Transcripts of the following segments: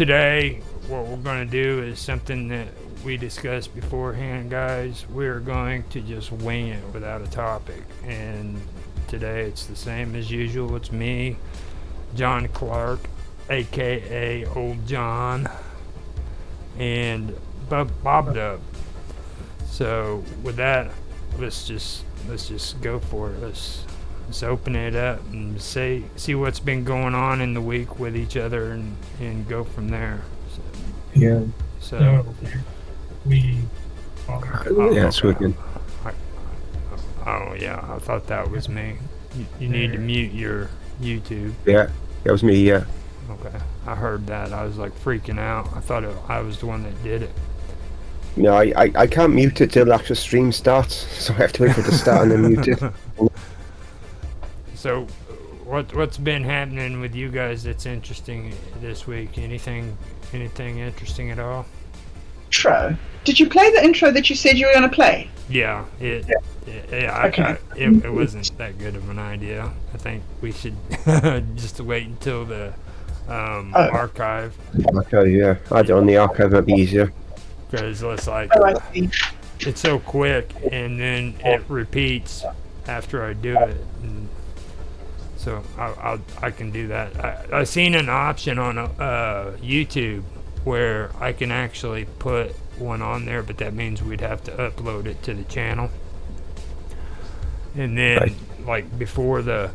today, what we're going to do is something that we discussed beforehand, guys. We're going to just wing it without a topic. And today it's the same as usual. It's me, John Clark, aka Old John, and bobdub. So with that, let's just go for it. Let's open it up and see what's been going on in the week with each other and go from there. Yeah. So we. Yeah, it's working. Oh yeah, I thought that was me. You need to mute your YouTube. Yeah, that was me. Yeah. Okay, I heard that. I was like freaking out. I thought I was the one that did it. No, I can't mute it till the actual stream starts, so I have to wait for it to start and then mute it. So, what's been happening with you guys that's interesting this week? Anything interesting at all? Intro. Did you play the intro that you said you were going to play? Yeah, it wasn't that good of an idea. I think we should just wait until the archive. Okay, yeah. I don't. The archive might be easier. Because it's like I see. it's so quick, and then it repeats after I do it. And so I can do that. I seen an option on YouTube where I can actually put one on there, but that means we'd have to upload it to the channel. And then, Right. like before the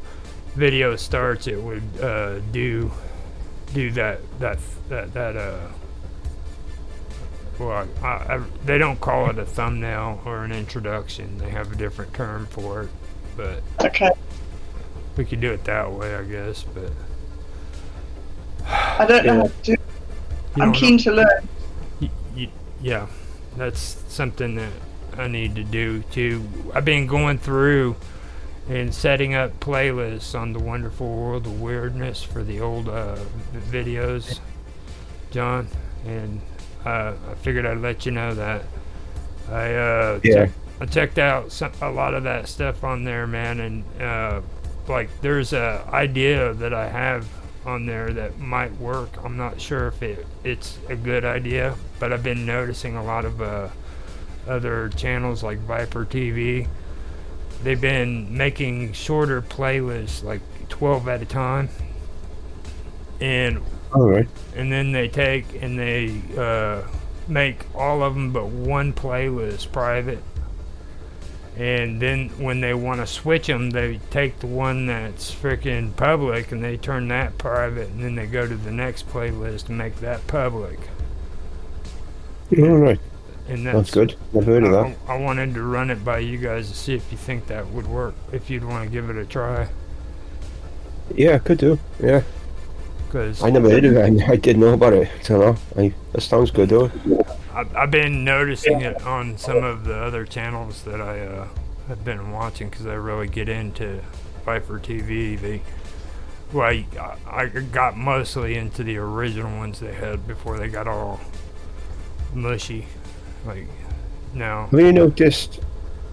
video starts, it would do that. Well, they don't call it a thumbnail or an introduction. They have a different term for it, but Okay. we could do it that way, I guess. But I don't know how to do it. you I'm don't keen to learn. yeah, that's something that I need to do too. I've been going through and setting up playlists on the Wonderful World of Weirdness for the old videos, John, and I figured I'd let you know that I checked out a lot of that stuff on there, man, and like there's a idea that I have on there that might work. I'm not sure if it's a good idea, but I've been noticing a lot of other channels like Viper TV. They've been making shorter playlists, like 12 at a time, and All right. and then they take and they make all of them but one playlist private, and then when they want to switch them, they take the one that's freaking public and they turn that private, and then they go to the next playlist and make that public. All right. And That's good. I've heard of that. I wanted to run it by you guys to see if you think that would work, if you'd want to give it a try. Yeah, could do. Yeah. Because I never heard of it. I didn't know about it. So no, that sounds good though. I've been noticing it on some of the other channels that I have been watching, because I really get into Viper TV. I got mostly into the original ones they had before they got all mushy. Like now, Have you noticed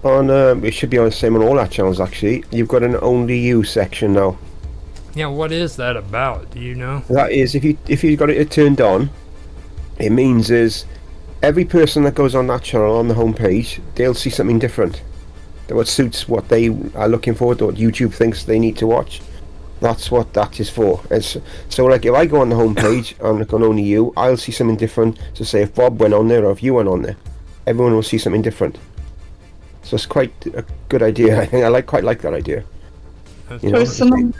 on it should be on the same on all our channels actually. You've got an only you section now. yeah. What is that about? Do you know? That is, if you've got it turned on, it means is every person that goes on that channel on the homepage, they'll see something different. What suits what they are looking for, what YouTube thinks they need to watch. That's what that is for. So like if I go on the homepage and look on only you, I'll see something different. So say if Bob went on there or if you went on there, everyone will see something different. So it's quite a good idea. I think I quite like that idea. That's, You So know, if someone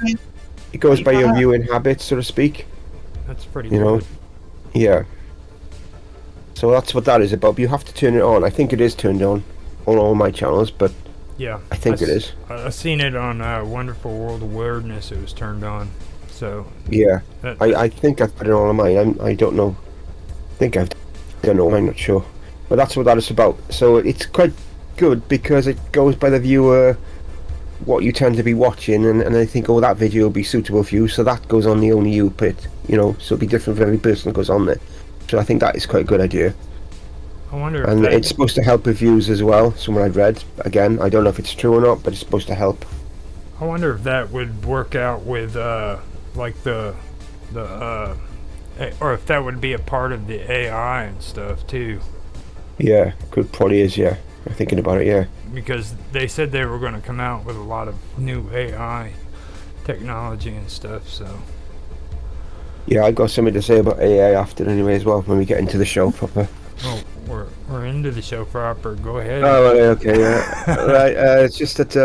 It goes by your viewing habits, so to speak. that's pretty You know, good. yeah. So that's what that is about. You have to turn it on. I think it is turned on all my channels, but Yeah, I think it is. I seen it on Wonderful World of Weirdness. It was turned on. So Yeah. that, I think I've put it on mine. I don't know. I don't know. I'm not sure. But that's what that is about. So it's quite good because it goes by the viewer, what you tend to be watching, and I think, oh, that video will be suitable for you. So that goes on the only you bit, you know. So it'll be different for every person that goes on there. So I think that is quite a good idea. I wonder if And that, it's supposed to help with views as well. Somewhere I've read. Again, I don't know if it's true or not, but it's supposed to help. I wonder if that would work out with like the or if that would be a part of the AI and stuff too. Yeah, good probably is. Yeah, I'm thinking about it. Yeah. Because they said they were going to come out with a lot of new AI technology and stuff. So Yeah, I got something to say about AI after anyway as well when we get into the show proper. we're into the show proper. Go ahead. Oh, okay, yeah. Right, it's just that I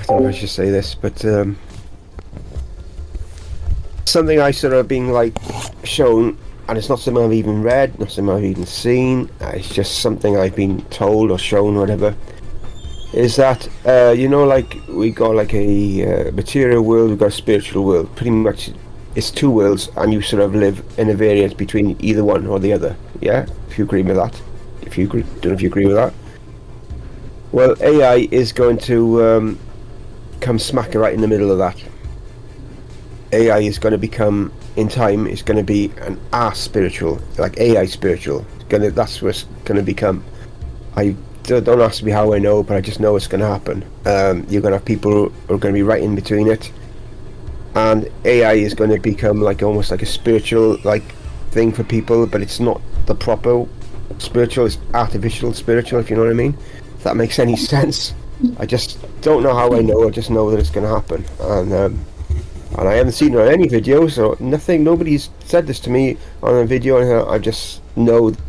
don't know if I should say this, but something I sort of been like shown, and it's not something I've even read, not something I've even seen. It's just something I've been told or shown, whatever. Is that like we got like a material world, we've got a spiritual world. Pretty much, it's two worlds, and you sort of live in a variance between either one or the other. Yeah, if you agree with that. If you agree, don't know if you agree with that. Well, AI is going to come smack right in the middle of that. AI is going to become, in time, it's going to be an spiritual, like AI spiritual. That's what it's going to become. I don't ask me how I know, but I just know it's going to happen. You're going to have people who are going to be right in between it, and AI is going to become like almost like a spiritual like thing for people, but it's not the proper spiritual. It's artificial spiritual, if you know what I mean. If that makes any sense. I just don't know how I know. I just know that it's going to happen, and I haven't seen it on any videos or nothing. Nobody's said this to me on a video, and I just know that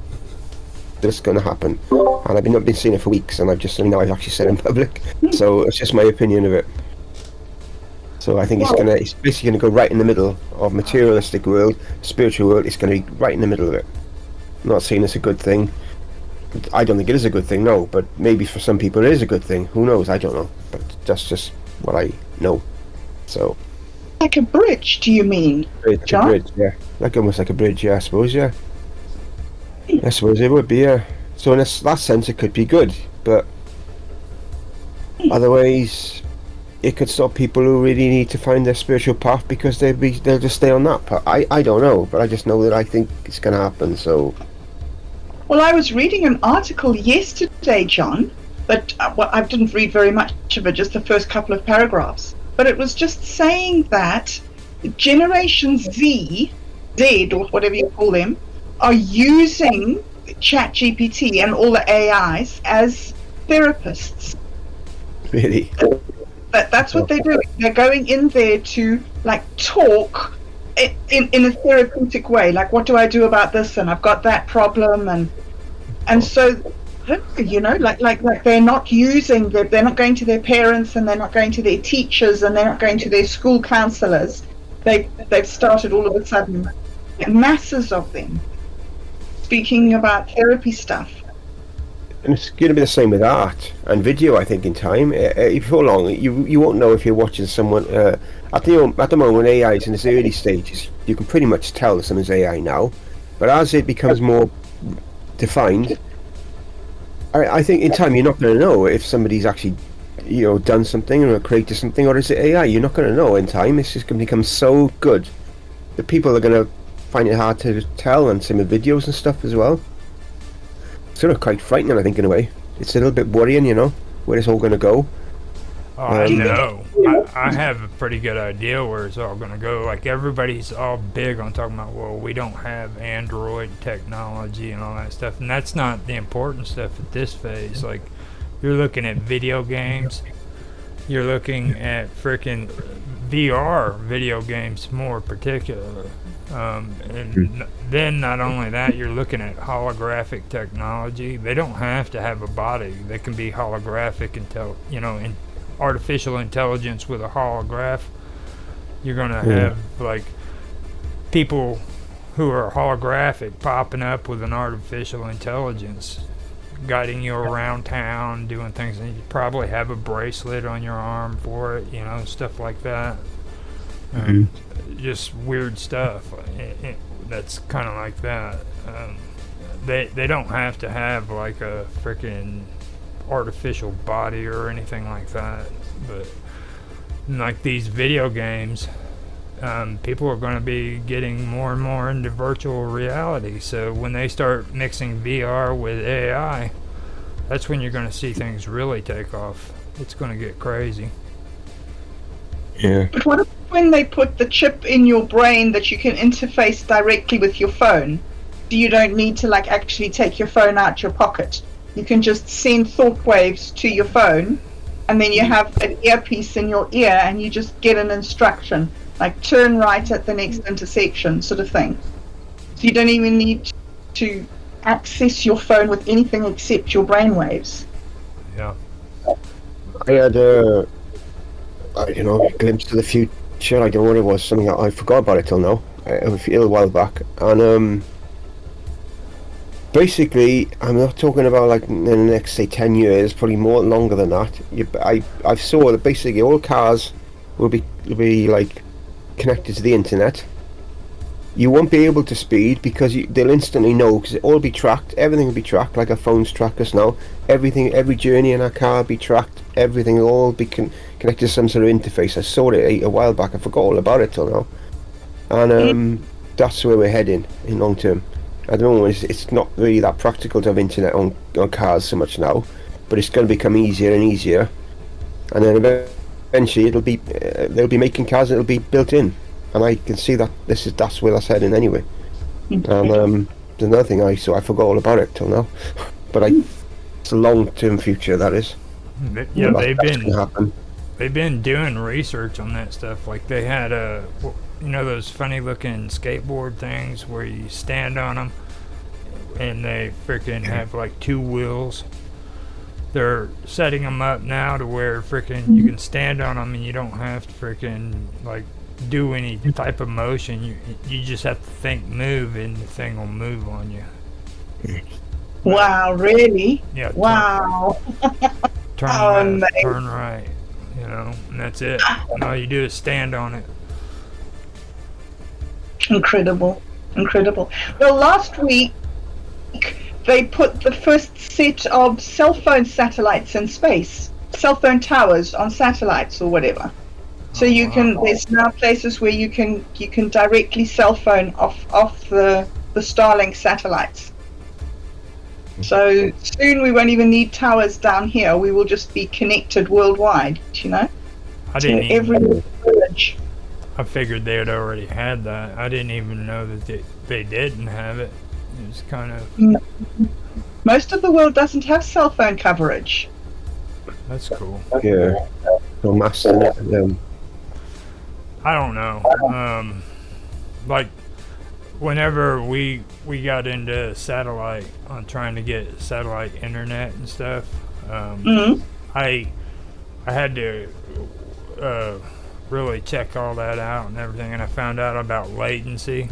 it's going to happen. And I've not been seeing it for weeks, and I've actually said it in public. So it's just my opinion of it. So I think it's basically gonna go right in the middle of materialistic world, spiritual world. It's gonna be right in the middle of it. I'm not saying it's a good thing. I don't think it is a good thing, no. But maybe for some people it is a good thing. Who knows? I don't know. But that's just what I know. So. Like a bridge, do you mean, John? A bridge, yeah. Like almost like a bridge, yeah. I suppose, yeah. I suppose it would be, yeah. So in that sense, it could be good, but otherwise, it could stop people who really need to find their spiritual path because they'll just stay on that path. I don't know, but I just know that I think it's going to happen. So, well, I was reading an article yesterday, John, but I didn't read very much of it, just the first couple of paragraphs. But it was just saying that Generation Z, or whatever you call them, are using ChatGPT and all the AIs as therapists. Really? That's what they're doing. They're going in there to like talk in a therapeutic way. Like, what do I do about this? And I've got that problem, and so like they're not using. They're not going to their parents, and they're not going to their teachers, and they're not going to their school counselors. They've started all of a sudden, masses of them speaking about therapy stuff. And it's going to be the same with art and video, I think, in time. Before long, you won't know if you're watching someone. At the moment, AI is in its early stages. You can pretty much tell that someone's AI now. But as it becomes more defined, I think in time you're not going to know if somebody's actually, done something or created something, or is it AI? You're not going to know in time. It's just going to become so good that people are going to find it hard to tell, and same with videos and stuff as well. Sort of quite frightening, I think, in a way. It's a little bit worrying, where it's all going to go. Oh, I know. I have a pretty good idea where it's all going to go. Like, everybody's all big on talking about, well, we don't have Android technology and all that stuff. And that's not the important stuff at this phase. Like, you're looking at video games. You're looking at freaking VR video games more particularly. And then not only that, you're looking at holographic technology. They don't have to have a body. They can be holographic in artificial intelligence with a holograph. You're going to have like people who are holographic popping up with an artificial intelligence guiding you around town, doing things, and you probably have a bracelet on your arm for it, stuff like that. Just weird stuff. That's kind of like that. They don't have to have like a freaking artificial body or anything like that. But like these video games, people are going to be getting more and more into virtual reality. So when they start mixing VR with AI, that's when you're going to see things really take off. It's going to get crazy. Yeah. But what if when they put the chip in your brain that you can interface directly with your phone? You don't need to like actually take your phone out your pocket. You can just send thought waves to your phone, and then you have an earpiece in your ear, and you just get an instruction like turn right at the next intersection, sort of thing. So you don't even need to access your phone with anything except your brain waves. Yeah. I had a glimpse to the future. I don't know what it was. Something I forgot about it till now. A little while back, and basically, I'm not talking about like in the next say 10 years, probably more longer than that. I saw that basically all cars will be like connected to the internet. You won't be able to speed because they'll instantly know, because it'll all be tracked. Everything will be tracked like our phones track us now. Everything, every journey in our car will be tracked. Everything will all be connected to some sort of interface. I saw it a while back. I forgot all about it till now. And that's where we're heading in long term. I don't know. It's not really that practical to have internet on cars so much now, but it's going to become easier and easier. And then eventually it'll be they'll be making cars that'll be built in. And I can see that that's where that's heading anyway. And there's another thing I forgot all about it till now, but it's a long-term future that is. Yeah, happen. they've been doing research on that stuff. Like they had those funny-looking skateboard things where you stand on them, and they freaking have like two wheels. They're setting them up now to where freaking you can stand on them and you don't have to freaking like do any type of motion. You just have to think move and the thing will move on you. Wow, really? Yeah. Wow. Turn left, turn right, and that's it. And all you do is stand on it. Incredible. Well, last week they put the first set of cell phone satellites in space, cell phone towers on satellites or whatever. So you can. There's now places where you can directly cell phone off the Starlink satellites. So soon we won't even need towers down here. We will just be connected worldwide. To every village. I figured they had already had that. I didn't even know that they didn't have it. It was kind of. Most of the world doesn't have cell phone coverage. That's cool. Yeah. No mass in it. I don't know. Like, whenever we got into satellite, on trying to get satellite internet and stuff, I had to really check all that out and everything, and I found out about latency.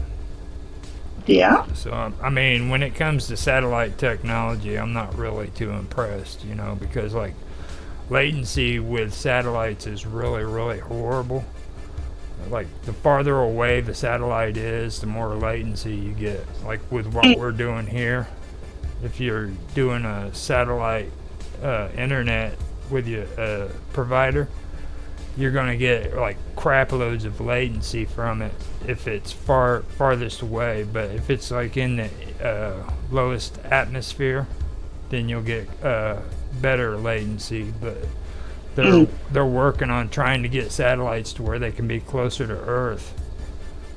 Yeah. So, I mean, when it comes to satellite technology, I'm not really too impressed, because, like, latency with satellites is really, really horrible. Like, the farther away the satellite is, the more latency you get. Like, with what we're doing here, if you're doing a satellite internet with your provider, you're going to get, like, crap loads of latency from it if it's farthest away. But if it's, like, in the lowest atmosphere, then you'll get better latency. But they're working on trying to get satellites to where they can be closer to Earth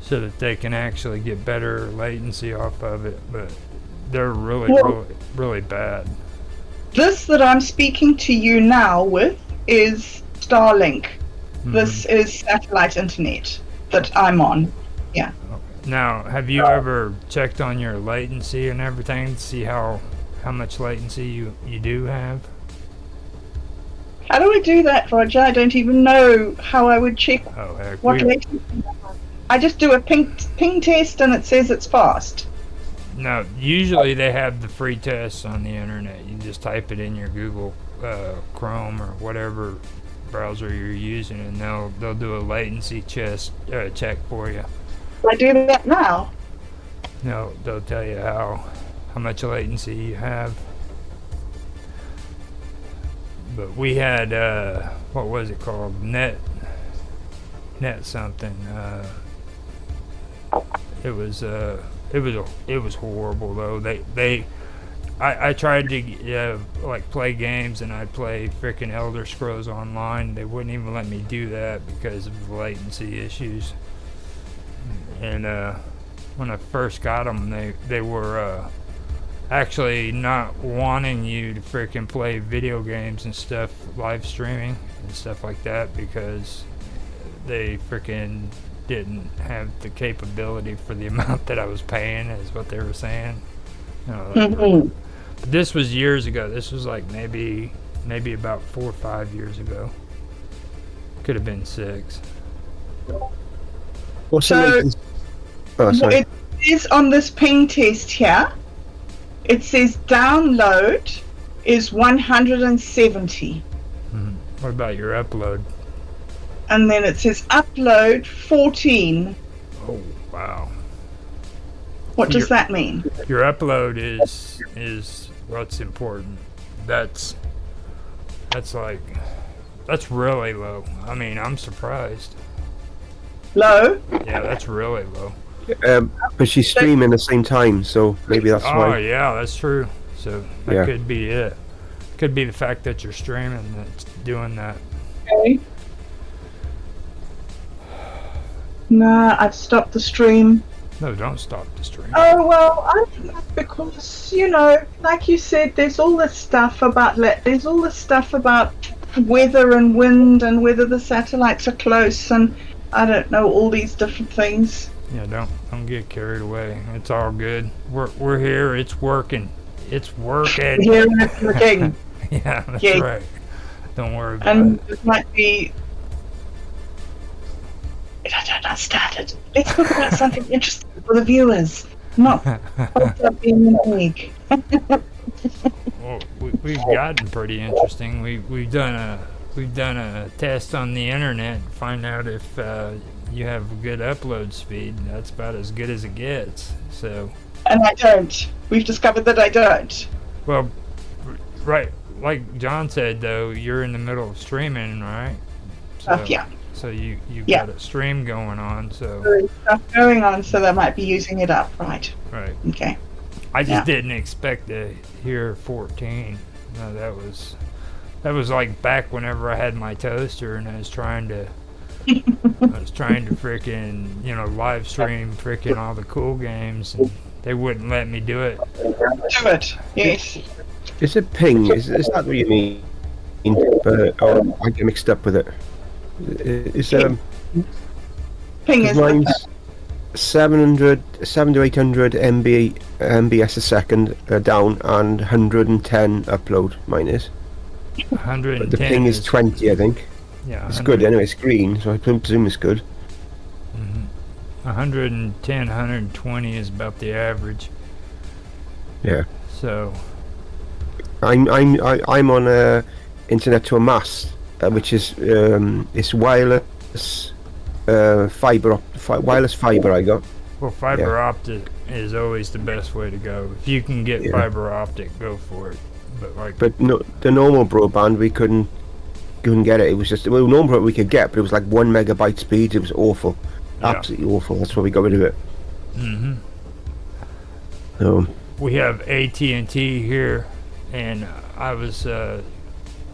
so that they can actually get better latency off of it. But they're really bad. This that I'm speaking to you now with is Starlink. This is satellite internet that I'm on. Yeah. Now, have you ever checked on your latency and everything to see how much latency you do have? How do I do that, Roger? I don't even know how I would check what latency. I just do a ping test and it says it's fast. No, usually they have the free tests on the internet. You just type it in your Google Chrome or whatever browser you're using, and they'll do a latency check for you. I do that now. No, they'll tell you how much latency you have. But we had what was it called? Net something. It was horrible though. I tried to like play games, and I'd play freaking Elder Scrolls Online. They wouldn't even let me do that because of latency issues. And when I first got them, they were actually not wanting you to freaking play video games and stuff, live streaming and stuff like that, because they freaking didn't have the capability for the amount that I was paying, is what they were saying. You know, but this was years ago. This was like maybe about 4 or 5 years ago. Could have been 6. What's So- the latest? Oh, sorry. It is on this ping test here. It says download is 170. What about your upload? And then it says upload 14. Oh wow. What does that mean? Your upload is what's important. That's really low. I mean, I'm surprised. Low? Yeah, that's really low. But she's streaming at the same time, so maybe that's Oh why. yeah, that's true. So that Yeah. could be it. Could be the fact that you're streaming that's doing that. Okay. Nah, I've stopped the stream. No, don't stop the stream. Oh, well, I think that's because, like you said, there's all this stuff about weather and wind and whether the satellites are close and I don't know, all these different things. Yeah, don't get carried away. It's all good. We're here. It's working. It's working. Here and it's working. Yeah, that's Yeah. right. Don't worry about And it. it might be. I don't know, started. Let's talk about something interesting for the viewers, not being an egg. Well, we've gotten pretty interesting. We've done a test on the internet to find out if you have a good upload speed. That's about as good as it gets. So, And I don't. We've discovered that I don't. well, right, like John said though, you're in the middle of streaming, right? So, Yeah. So you've Yeah. got a stream going on. So There's stuff going on, so they might be using it up, right? right. Okay. I just Yeah. didn't expect to hear 14. No, that was like back whenever I had my toaster and I was trying to freaking, live stream freaking all the cool games, and they wouldn't let me do it. Do it. Yes. Is it ping? Is that what you mean? I get mixed up with it. Is Ping is mine's 7 to 800 MBS a second down and 110 upload. Mine is. 110. But the ping is 20, I think. Yeah, It's good anyway. It's green, so I presume it's good. 110, 120 is about the average. Yeah. So I'm on internet to a mast, which is it's wireless wireless fiber I got. well, fiber optic is always the best way to go. If you can get Yeah. fiber optic, go for it. But no, the normal broadband we couldn't get it. It was just normal we could get, but it was like 1 megabyte speed. It was awful, Yeah. absolutely awful. That's why we got rid of it. hmm So we have AT&T here, and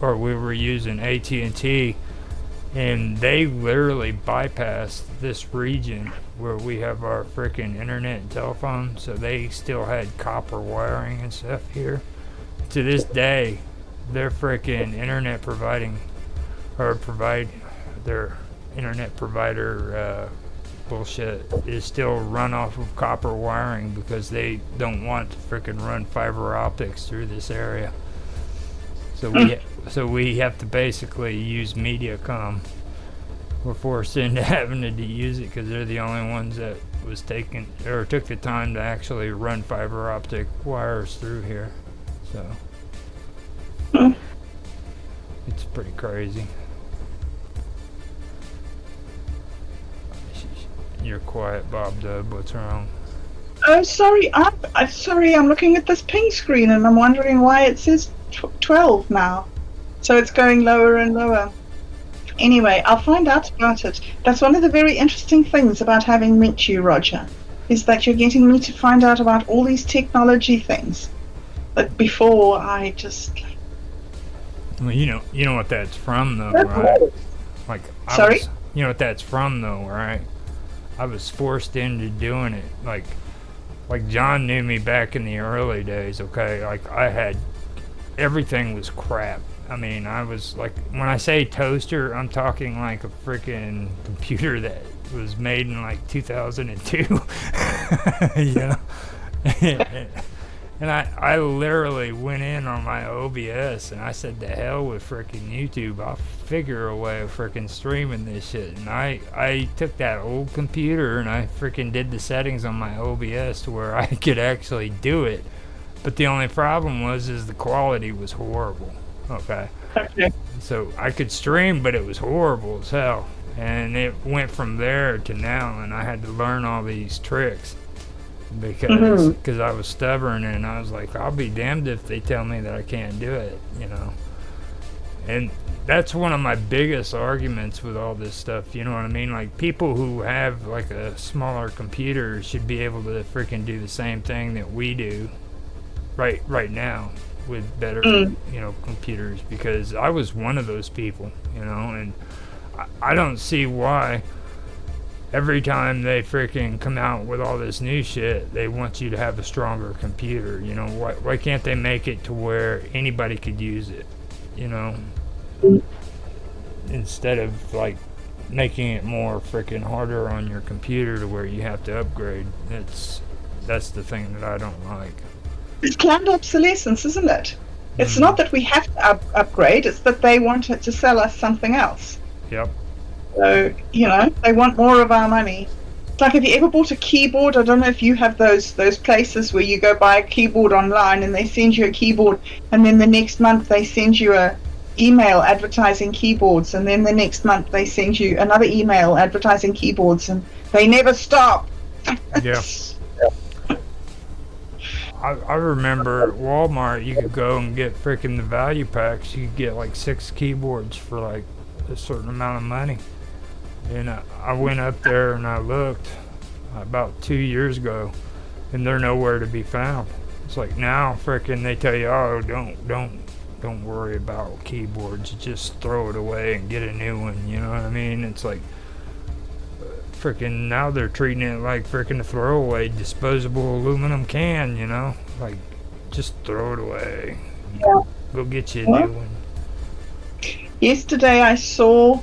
we were using AT&T, and they literally bypassed this region where we have our freaking internet and telephone, so they still had copper wiring and stuff here. To this day, their freaking internet their internet provider bullshit is still run off of copper wiring because they don't want to freaking run fiber optics through this area. So we have to basically use MediaCom. We're forced into having to use it because they're the only ones that took the time to actually run fiber optic wires through here. So it's pretty crazy. You're quiet, bobdub. What's wrong? Oh, sorry. I'm sorry. I'm looking at this ping screen and I'm wondering why it says 12 now. So it's going lower and lower. Anyway, I'll find out about it. That's one of the very interesting things about having met you, Roger, is that you're getting me to find out about all these technology things. But before, I just... Well, you know what that's from, though, right? Like, Sorry? You know what that's from, though, right? I was forced into doing it. Like John knew me back in the early days, okay? Like, I had... Everything was crap. I mean, I was, like... When I say toaster, I'm talking like a freaking computer that was made in, like, 2002. You know? And I literally went in on my OBS and I said, to hell with frickin' YouTube. I'll figure a way of frickin' streaming this shit. And I took that old computer and I frickin' did the settings on my OBS to where I could actually do it. But the only problem is the quality was horrible. Okay. Okay. So I could stream, but it was horrible as hell. And it went from there to now, and I had to learn all these tricks. Because I was stubborn, and I was like, I'll be damned if they tell me that I can't do it, you know. And that's one of my biggest arguments with all this stuff, you know what I mean? Like, people who have, like, a smaller computer should be able to freaking do the same thing that we do right now with better, you know, computers. Because I was one of those people, you know, and I don't see why... Every time they freaking come out with all this new shit, they want you to have a stronger computer. You know, why can't they make it to where anybody could use it? You know, instead of like making it more freaking harder on your computer to where you have to upgrade. That's the thing that I don't like. It's planned obsolescence, isn't it? It's not that we have to upgrade; it's that they want it to sell us something else. Yep. So, you know, they want more of our money. It's like, have you ever bought a keyboard? I don't know if you have those places where you go buy a keyboard online and they send you a keyboard, and then the next month they send you a email advertising keyboards, and then the next month they send you another email advertising keyboards, and they never stop. Yeah. I remember at Walmart, you could go and get freaking the value packs. You could get like 6 keyboards for like a certain amount of money. And I went up there and I looked about 2 years ago, and they're nowhere to be found. It's like now, frickin' they tell you, oh, don't worry about keyboards. Just throw it away and get a new one. You know what I mean? It's like frickin' now they're treating it like frickin' a throwaway disposable aluminum can. You know, like just throw it away. Yeah. Go get you a new one. Yesterday I saw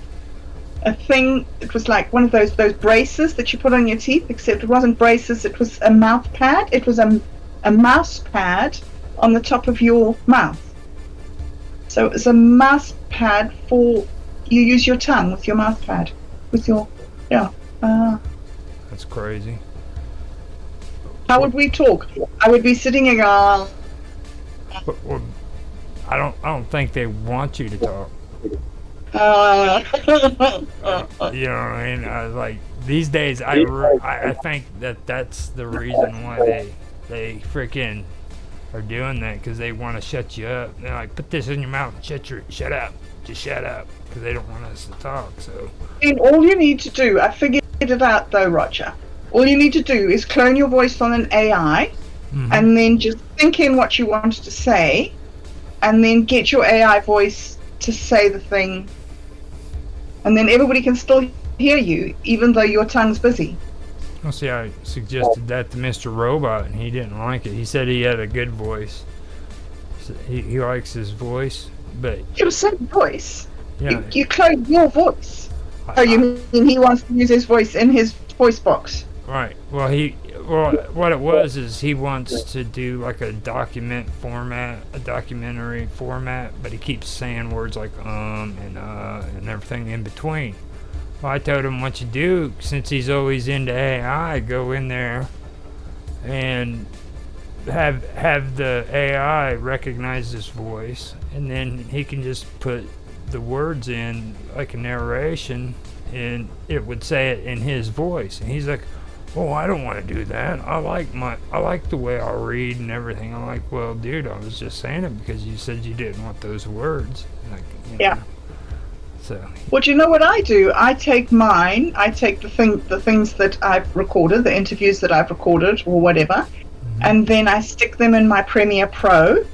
a thing. It was like one of those braces that you put on your teeth, except it wasn't braces. It was a mouth pad. It was a mouse pad on the top of your mouth. So it was a mouse pad for you use your tongue with your mouth pad, with your That's crazy. How would we talk? I would be sitting here. Well, I don't think they want you to talk. You know what I mean? Like these days, I think that's the reason why they freaking are doing that, because they want to shut you up. They're like, put this in your mouth and shut up, just shut up, because they don't want us to talk. So. And all you need to do, I figured it out though, Roger. All you need to do is clone your voice on an AI, and then just think in what you want to say, and then get your AI voice to say the thing. And then everybody can still hear you, even though your tongue's busy. Well, see, I suggested that to Mr. Robot, and he didn't like it. He said he had a good voice. So he likes his voice, but... Your same voice? Yeah. You clone your voice? Oh, you mean he wants to use his voice in his voice box? Right. Well, what it was is he wants to do like a documentary format, but he keeps saying words like and everything in between. Well, I told him what you do, since he's always into AI, go in there and have the AI recognize his voice, and then he can just put the words in like a narration, and it would say it in his voice. And he's like, oh, I don't want to do that. I like the way I read and everything. I'm like, well, dude, I was just saying it because you said you didn't want those words. Like, yeah. Know. So. Well, do you know what I do? I take the things that I've recorded, the interviews that I've recorded or whatever, and then I stick them in my Premiere Pro,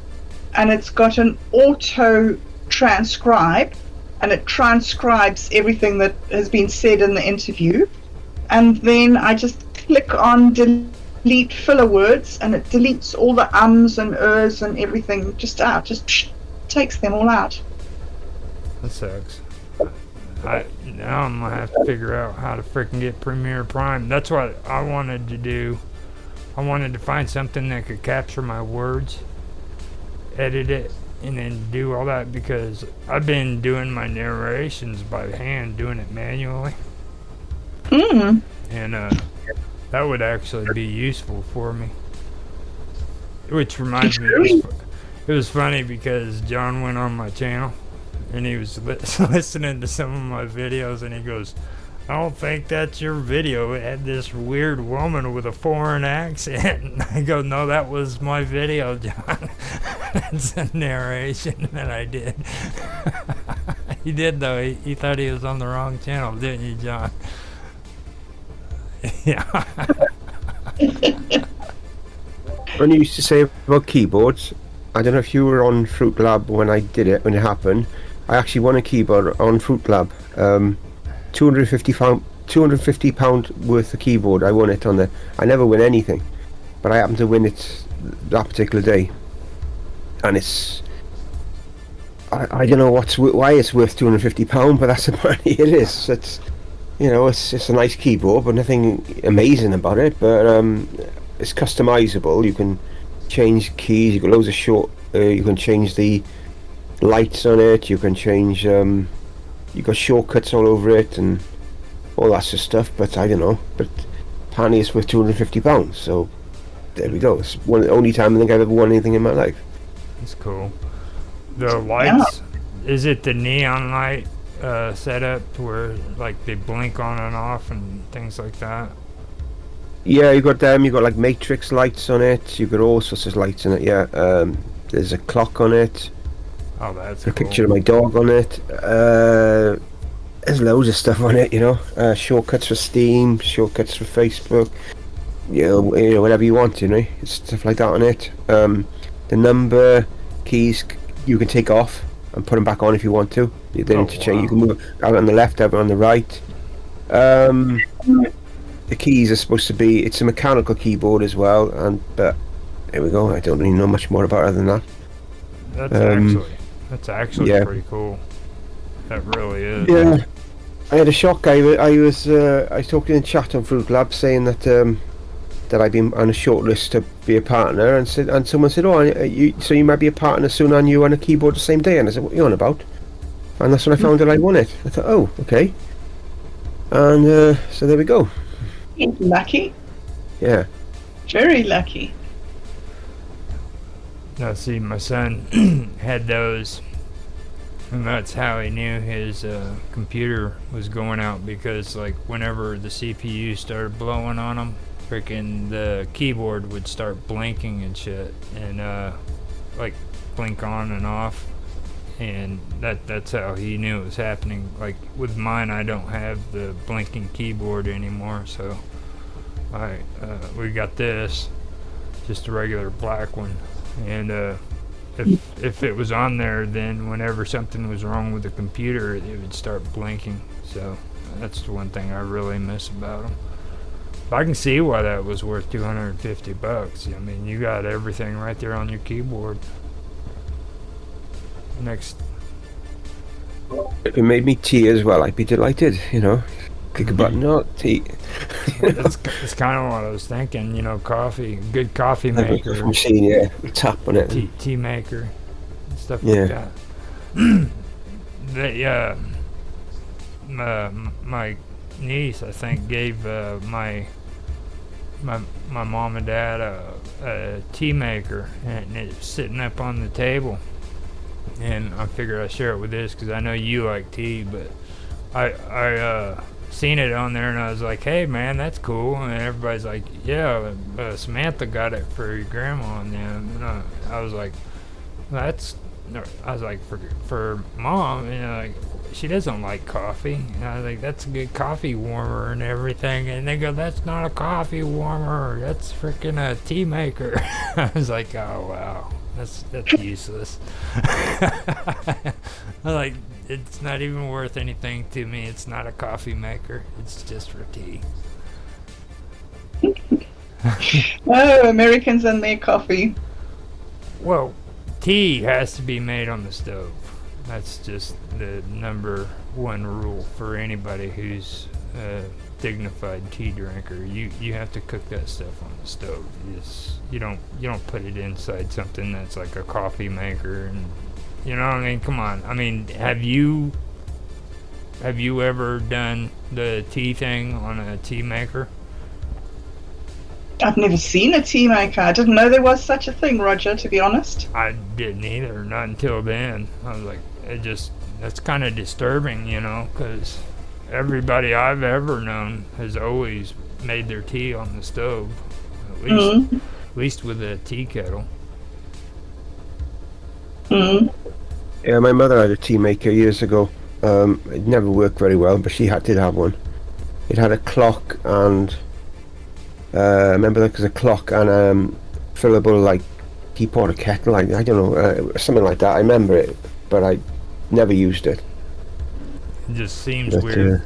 and it's got an auto transcribe, and it transcribes everything that has been said in the interview. And then I just click on delete filler words, and it deletes all the ums and ers and everything just out, just takes them all out. That sucks. Now I'm gonna have to figure out how to freaking get Premiere Prime. That's what I wanted to do. I wanted to find something that could capture my words, edit it, and then do all that, because I've been doing my narrations by hand, doing it manually. And that would actually be useful for me. Which reminds me, it was funny because John went on my channel and he was listening to some of my videos, and he goes, "I don't think that's your video. It had this weird woman with a foreign accent." And I go, "No, that was my video, John." That's a narration that I did. He did, though. He thought he was on the wrong channel, didn't you, John? Yeah. When you used to say about keyboards, I don't know if you were on Fruit Lab when I did it, when it happened. I actually won a keyboard on Fruit Lab. £250 worth of keyboard. I won it on there. I never win anything, but I happened to win it that particular day. And it's, I don't know why it's worth £250, but that's apparently it is. It's, you know, it's a nice keyboard, but nothing amazing about it. But it's customizable. You can change keys. You got loads of you can change the lights on it. You can change. You got shortcuts all over it and all that sort of stuff. But I don't know. But apparently it's worth £250. So there we go. It's the only time I think I've ever won anything in my life. That's cool. The lights, is it the neon light setup where like they blink on and off and things like that? Yeah, you got them. You got like matrix lights on it. You got all sorts of lights in it. Yeah. There's a clock on it. Oh, that's a cool. picture of my dog on it. There's loads of stuff on it. You know, shortcuts for Steam, shortcuts for Facebook. You know, whatever you want. You know, it's stuff like that on it. The number keys you can take off and put them back on if you want to. They interchange. Wow. You can move out on the left, out on the right. The keys are supposed to be. It's a mechanical keyboard as well, but there we go. I don't really know much more about it other than that. That's actually yeah. Pretty cool. That really is. Yeah, I had a shock. I was talking in chat on Fruit Lab saying that I've been on a short list to be a partner, and someone said, "Oh, so you might be a partner soon, and you on a keyboard the same day." And I said, "What are you on about?" And that's when I found that I won it. I thought, "Oh, okay." And so there we go. Lucky. Yeah. Very lucky. Now, see, my son had those, and that's how he knew his computer was going out, because like whenever the CPU started blowing on him, freaking the keyboard would start blinking and shit, and like blink on and off, and that's how he knew it was happening. Like with mine, I don't have the blinking keyboard anymore, so we got this, just a regular black one, and if it was on there, then whenever something was wrong with the computer, it would start blinking. So that's the one thing I really miss about them. I can see why that was worth $250. I mean, you got everything right there on your keyboard. Next. If it made me tea as well, I'd be delighted, you know. Click a button, oh, tea. It's kind of what I was thinking, you know, coffee, good coffee maker. Like machine, yeah, tap on it. Tea maker, and stuff like that. My niece, I think, gave my mom and dad a tea maker, and it's sitting up on the table. And I figured I'd share it with this because I know you like tea, but I seen it on there and I was like, hey man, that's cool. And everybody's like, yeah, Samantha got it for your grandma and them. And I was like, that's no, I was like, for mom, like, she doesn't like coffee. And I was like, that's a good coffee warmer and everything. And they go, that's not a coffee warmer. That's freaking a tea maker. I was like, oh wow, that's useless. I was like, it's not even worth anything to me. It's not a coffee maker. It's just for tea. Oh, Americans and their coffee. Well, tea has to be made on the stove. That's just the number one rule for anybody who's a dignified tea drinker. You have to cook that stuff on the stove. You don't put it inside something that's like a coffee maker, and you know what I mean. Come on. I mean, have you ever done the tea thing on a tea maker? I've never seen a tea maker. I didn't know there was such a thing, Roger, to be honest. I didn't either, not until then. I was like, that's kind of disturbing, you know, because everybody I've ever known has always made their tea on the stove, at least with a tea kettle. Yeah, my mother had a tea maker years ago. It never worked very well, but she did have one. It had a clock and I remember that because a clock and fillable like teapot or kettle, like I don't know, something like that. I remember it, but I never used it. It just seems weird.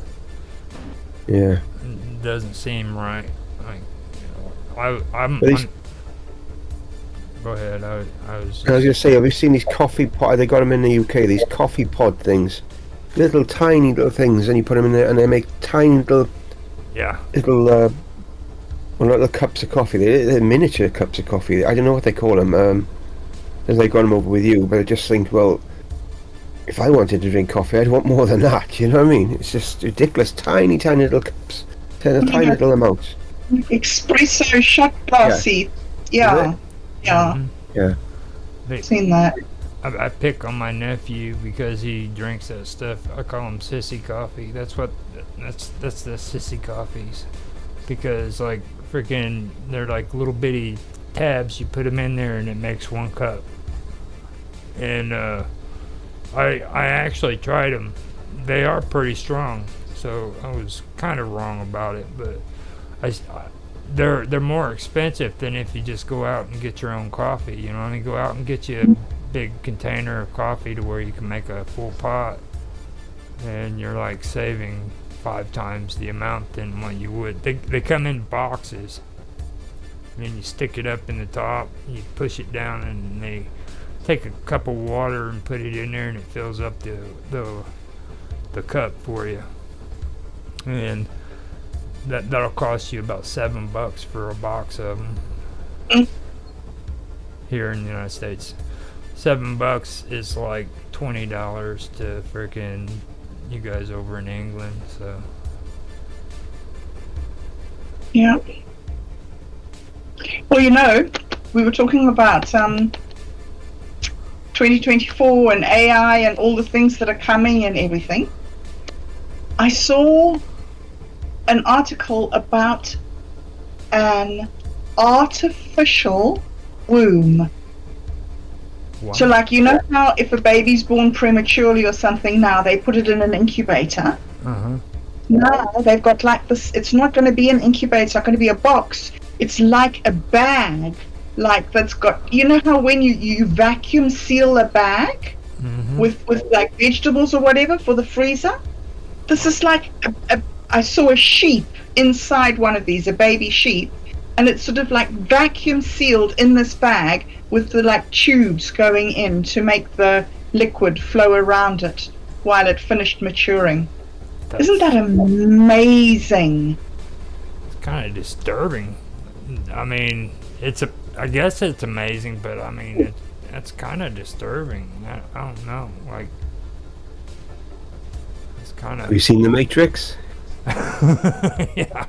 Yeah. It doesn't seem right. Like, you know, I'm go ahead. I was gonna say, have you seen these coffee pod? They got them in the UK. These coffee pod things, little tiny little things, and you put them in there, and they make tiny little little cups of coffee. They're miniature cups of coffee. I don't know what they call them. As I got them over with you, but I just think, well, if I wanted to drink coffee, I'd want more than that. You know what I mean? It's just ridiculous. Tiny little cups, tiny little amounts. Espresso shot glassy. Yeah. Mm-hmm. Yeah. I've seen that. I pick on my nephew because he drinks that stuff. I call him sissy coffee. That's the sissy coffees, because like freaking they're like little bitty tabs. You put them in there and it makes one cup. And I actually tried them. They are pretty strong, so I was kind of wrong about it, but they're more expensive than if you just go out and get your own coffee. You know, I mean, go out and get you a big container of coffee to where you can make a full pot, and you're like saving 5 times the amount than what you would. They come in boxes, and then you stick it up in the top, you push it down, and they take a cup of water and put it in there, and it fills up the cup for you. And that'll cost you about $7 for a box of them here in the United States. $7 is like $20 to freaking you guys over in England. So yeah. Well, you know, we were talking about 2024 and AI and all the things that are coming and everything. I saw an article about an artificial womb. wow. So like, you know how if a baby's born prematurely or something, now they put it in an incubator. Now they've got like this, it's not going to be an incubator, it's not going to be a box, it's like a bag, like that's got, you know how when you vacuum seal a bag with like vegetables or whatever for the freezer? This is like I saw a sheep inside one of these, a baby sheep, and it's sort of like vacuum sealed in this bag with the like tubes going in to make the liquid flow around it while it finished maturing. Isn't that amazing? It's kind of disturbing. I mean, I guess it's amazing, but I mean, that's kind of disturbing. I don't know, like, it's kind of. Have you seen The Matrix? yeah.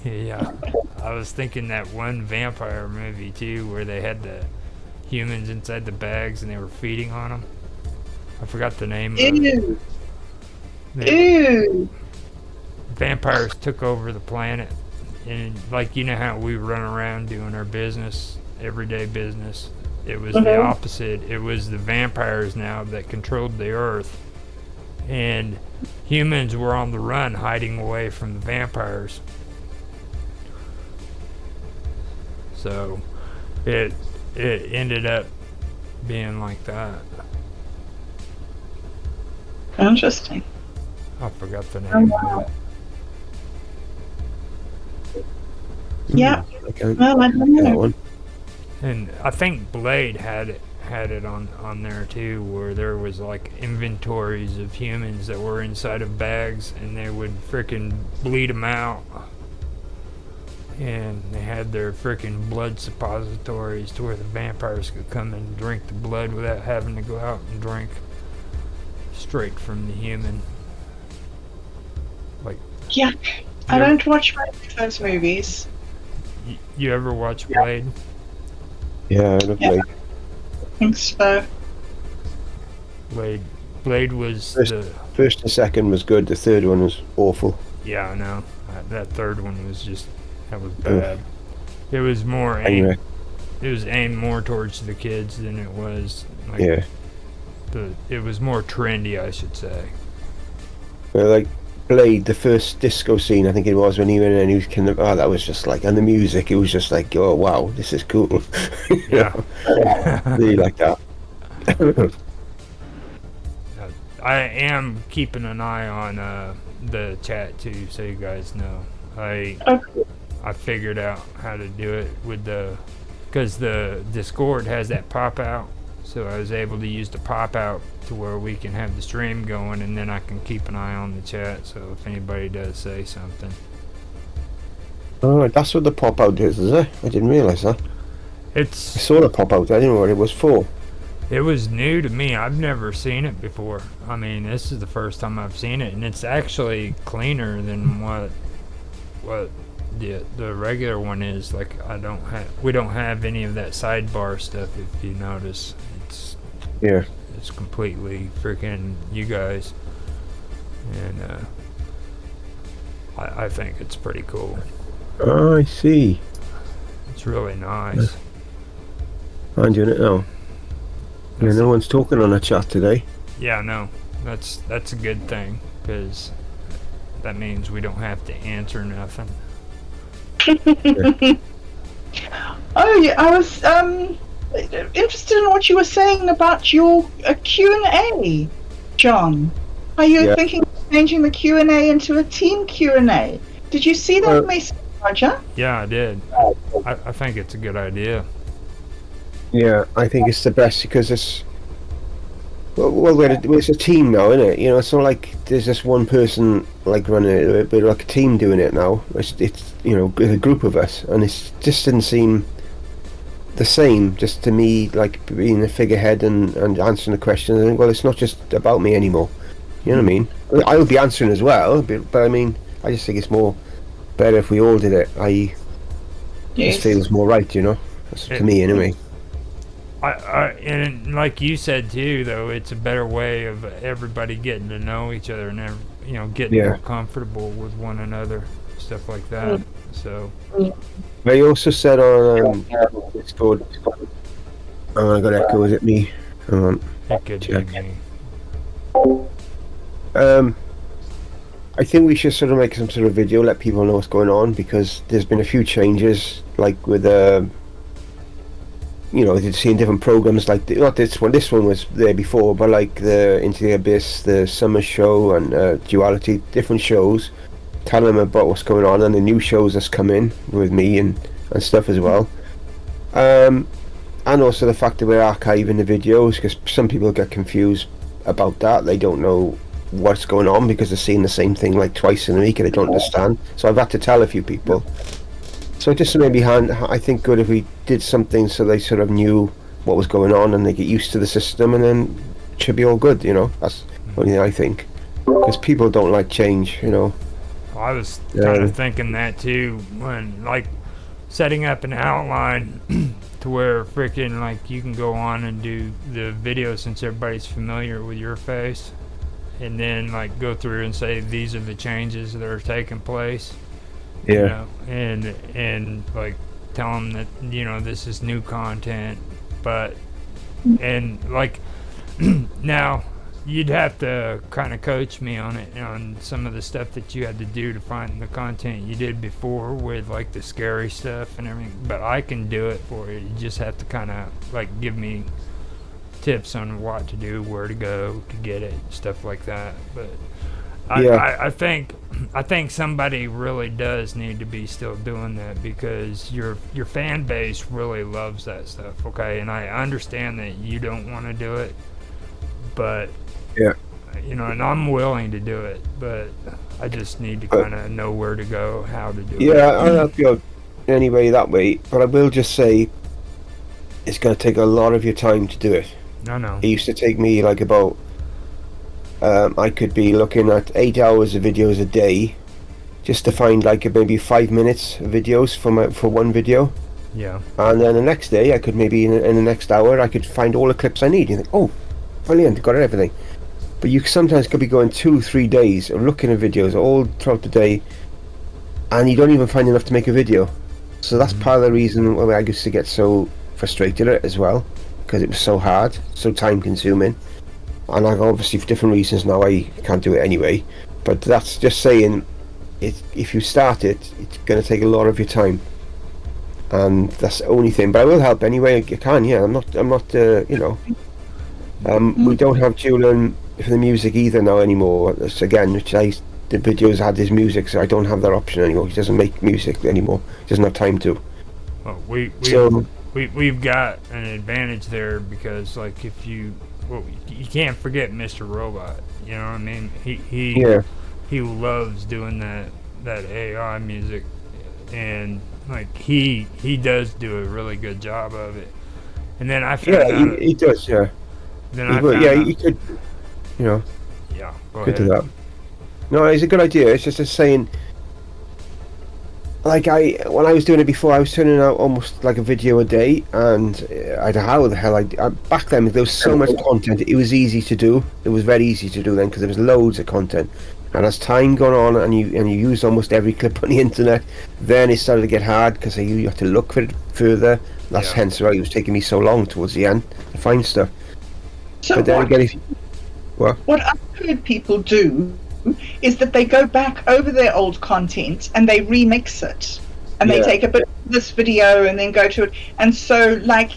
I was thinking that one vampire movie too, where they had the humans inside the bags and they were feeding on them. I forgot the name of it. Ew. Vampires took over the planet, and like, you know how we run around doing our business, everyday business. it was the opposite. It was the vampires now that controlled the earth, and humans were on the run, hiding away from the vampires. So it ended up being like that. Interesting. I forgot the name of it. Yeah. Okay. Well, I don't That know. one. And I think Blade had it on there too, where there was like inventories of humans that were inside of bags, and they would frickin' bleed them out, and they had their frickin' blood suppositories to where the vampires could come and drink the blood without having to go out and drink straight from the human. Like, Yeah. I don't watch most of those movies. you ever watch Blade? Yeah, I love Yeah. Blade. I think so. Blade was the First and second was good. The third one was awful. yeah, I know. That third one was just that was bad. It was more Anyway, it was aimed more towards the kids than it was like yeah. it was more trendy, I should say. But like Blade, the first disco scene, I think it was, when he went in and he was kind of, that was just like, and the music, it was just like, oh wow, this is cool. You Yeah. know? Really like that. I am keeping an eye on the chat too, so you guys know. I figured out how to do it with because the Discord has that pop out, so I was able to use the pop out to where we can have the stream going, and then I can keep an eye on the chat, so if anybody does say something. Oh, that's what the pop out is it? I didn't realise that. I It's saw the pop out, I didn't know what it was for. It was new to me. I've never seen it before. I mean, this is the first time I've seen it, and it's actually cleaner than what the regular one is. Like, we don't have any of that sidebar stuff. If you notice, Yeah. it's completely freaking you guys, and I think it's pretty cool. Oh, I see. It's really nice. I'm doing it now. Yeah, no one's talking on the chat today. Yeah, no, that's a good thing, because that means we don't have to answer nothing. Oh, yeah, I was interested in what you were saying about your Q&A, John. Are you Yeah. thinking of changing the Q&A into a team Q&A? Did you see that message, Roger? Yeah, I did. I think it's a good idea. Yeah, I think it's the best because it's it's a team now, isn't it? You know, it's not like there's just one person like running it, but like a team doing it now. It's you know, a group of us, and it just didn't seem the same just to me, like being a figurehead and answering the questions. And well, it's not just about me anymore. You know what I mean? I will be answering as well, but I mean, I just think it's more better if we all did it. Just feels more right, you know. That's to me anyway. And like you said too, though, it's a better way of everybody getting to know each other and getting more comfortable with one another, stuff like that. So They also said on Discord, oh, I got echo. Is it me? Hang on. it could be me. I think we should sort of make some sort of video, let people know what's going on, because there's been a few changes, like with you know, seeing different programs, like not this one. This one was there before, but like the Into the Abyss, the Summer Show, and Duality, different shows. Tell them about what's going on and the new shows that's come in with me and stuff as well. And also the fact that we're archiving the videos, because some people get confused about that. They don't know what's going on because they're seeing the same thing like twice in a week and they don't understand. So I've had to tell a few people. So just maybe I think good if we did something so they sort of knew what was going on and they get used to the system, and then it should be all good, you know. That's the only thing I think, because people don't like change, you know. I was kind of thinking that too, when like setting up an outline to where freaking like you can go on and do the video since everybody's familiar with your face, and then like go through and say these are the changes that are taking place. Yeah. You know, and like tell them that, you know, this is new content, but and like now you'd have to kind of coach me on it, on some of the stuff that you had to do to find the content you did before with like the scary stuff and everything, but I can do it for you. You just have to kind of like give me tips on what to do, where to go to get it, stuff like that. But I think somebody really does need to be still doing that, because your fan base really loves that stuff. Okay, and I understand that you don't want to do it, but you know, and I'm willing to do it, but I just need to kind of know where to go, how to do it. Yeah, I'll help you out anyway that way, but I will just say it's going to take a lot of your time to do it. I know. It used to take me like about I could be looking at 8 hours of videos a day just to find like maybe 5 minutes of videos for one video. Yeah. And then the next day I could maybe in the next hour I could find all the clips I need. You think, oh, brilliant, got everything. But you sometimes could be going 2-3 days of looking at videos all throughout the day, and you don't even find enough to make a video. So that's part of the reason why I used to get so frustrated at it as well, because it was so hard, so time consuming. And I obviously for different reasons now I can't do it anyway. But that's just saying, if you start it, it's going to take a lot of your time, and that's the only thing. But I will help anyway I can. Yeah, I'm not you know. We don't have Julian for the music either now anymore. That's again, the videos had his music, so I don't have that option anymore. He doesn't make music anymore. He doesn't have time to. Well, we've got an advantage there, because like if you can't forget Mr. Robot. You know what I mean? He loves doing that AI music, and like he does do a really good job of it. And then I found out he does. Yeah. Then you could, you know. Yeah, go could ahead. do that. No, it's a good idea. It's just saying, like when I was doing it before, I was turning out almost like a video a day, and I don't know how the hell back then there was so much content. It was easy to do. It was very easy to do then, because there was loads of content. And as time gone on, and you use almost every clip on the internet, then it started to get hard, because you have to look for it further. That's hence why it was taking me so long towards the end to find stuff. So but then again, what I've heard people do is that they go back over their old content and they remix it, and they take a bit of this video and then go to it, and so like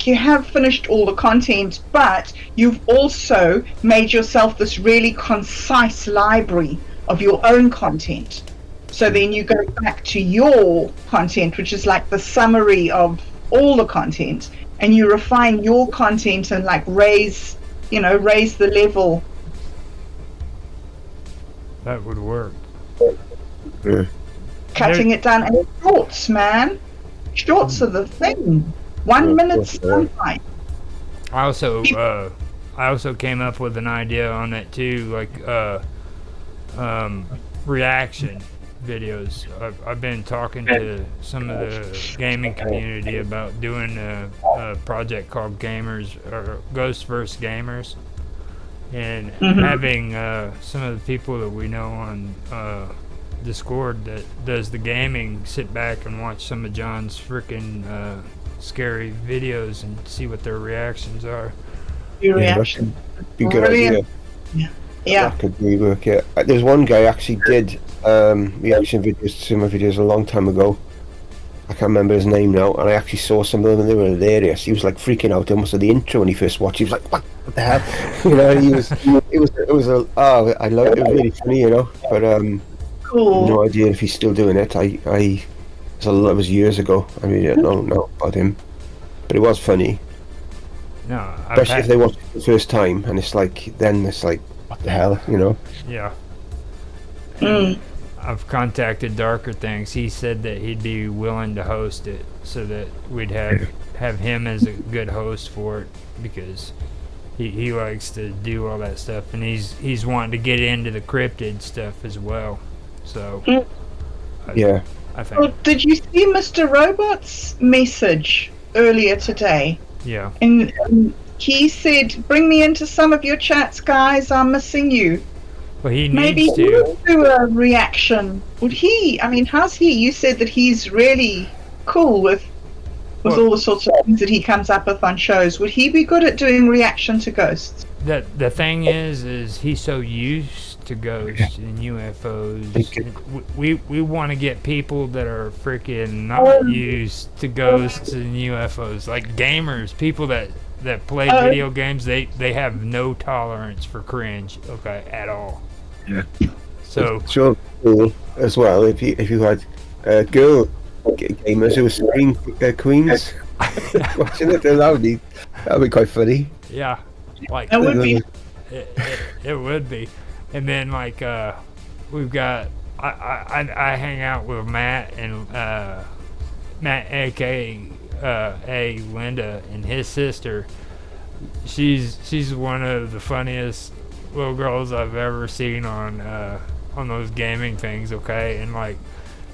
you have finished all the content, but you've also made yourself this really concise library of your own content. So then you go back to your content, which is like the summary of all the content, and you refine your content and like raise the level. That would work. Yeah. Cutting it down, and shorts, man. Shorts are the thing. 1 minute sometime. I also came up with an idea on that too, like reaction videos. I've been talking to some of the gaming community about doing a project called Ghost vs. Gamers, and having some of the people that we know on Discord that does the gaming sit back and watch some of John's freaking scary videos and see what their reactions are. Your reaction. That'd be a good idea. Yeah. That could really work. Yeah. There's one guy actually did reaction videos to my videos a long time ago. I can't remember his name now, and I actually saw some of them and they were hilarious. He was like freaking out almost at the intro when he first watched. He was like, "What the hell?" You know, and I love it. It was really funny, you know. But Cool. no idea if he's still doing it. It was years ago. I really don't know about him, but it was funny. No, Especially if they watch it the first time, and it's like, what the hell, you know? Yeah. I've contacted Darker Things. He said that he'd be willing to host it, so that we'd have him as a good host for it, because he likes to do all that stuff, and he's wanting to get into the cryptid stuff as well. So Yeah. I think. Well, did you see Mr. Robot's message earlier today? Yeah. And he said, "Bring me into some of your chats, guys. I'm missing you." Well, he Maybe needs to. he'll do a reaction. Would he? I mean, how's he? You said that he's really cool with with Well- all the sorts of things that he comes up with on shows. Would he be good at doing reaction to ghosts? The thing is he's so used to ghosts and UFOs. And we want to get people that are freaking not used to ghosts and UFOs, like gamers, people that play video games. They have no tolerance for cringe, okay, at all. Yeah. So Sure, cool as well. If you had girl gamers who were scream queens watching it, that'd be quite funny. yeah, like That would be. it would be. And then like we've got I hang out with Matt and Matt, aka Linda, and his sister. She's one of the funniest little girls I've ever seen on those gaming things. Okay, and like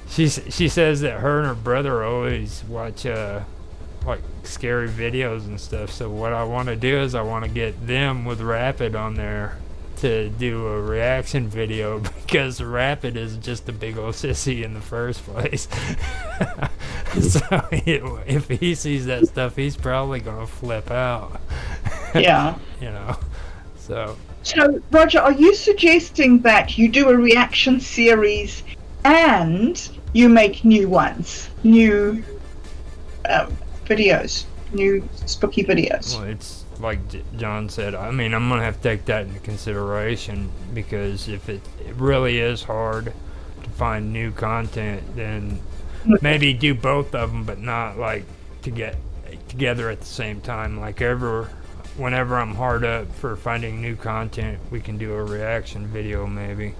she says that her and her brother always watch like scary videos and stuff. So what I want to do is I want to get them with Rapid on there to do a reaction video, because Rapid is just a big old sissy in the first place. So if he sees that stuff, he's probably gonna flip out. Yeah. You know. So Roger, are you suggesting that you do a reaction series and you make new ones, new videos, new spooky videos? well, it's like John said. I mean, I'm gonna have to take that into consideration, because if it really is hard to find new content, then maybe do both of them, but not like to get together at the same time. Like whenever I'm hard up for finding new content, we can do a reaction video maybe.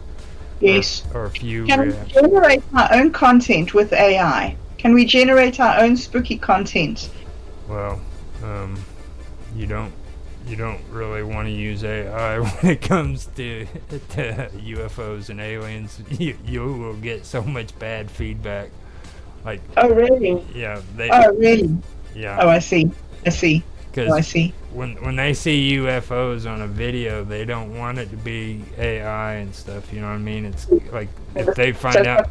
Yes. Or a few Can we reactions. generate our own content with AI? Can we generate our own spooky content? Well, you don't really want to use AI when it comes to UFOs and aliens. You will get so much bad feedback. Like, Oh, really? yeah, Oh, really? yeah. Oh, I see. I see. Because Oh, I see. when they see UFOs on a video, they don't want it to be AI and stuff. You know what I mean? It's like if they find out,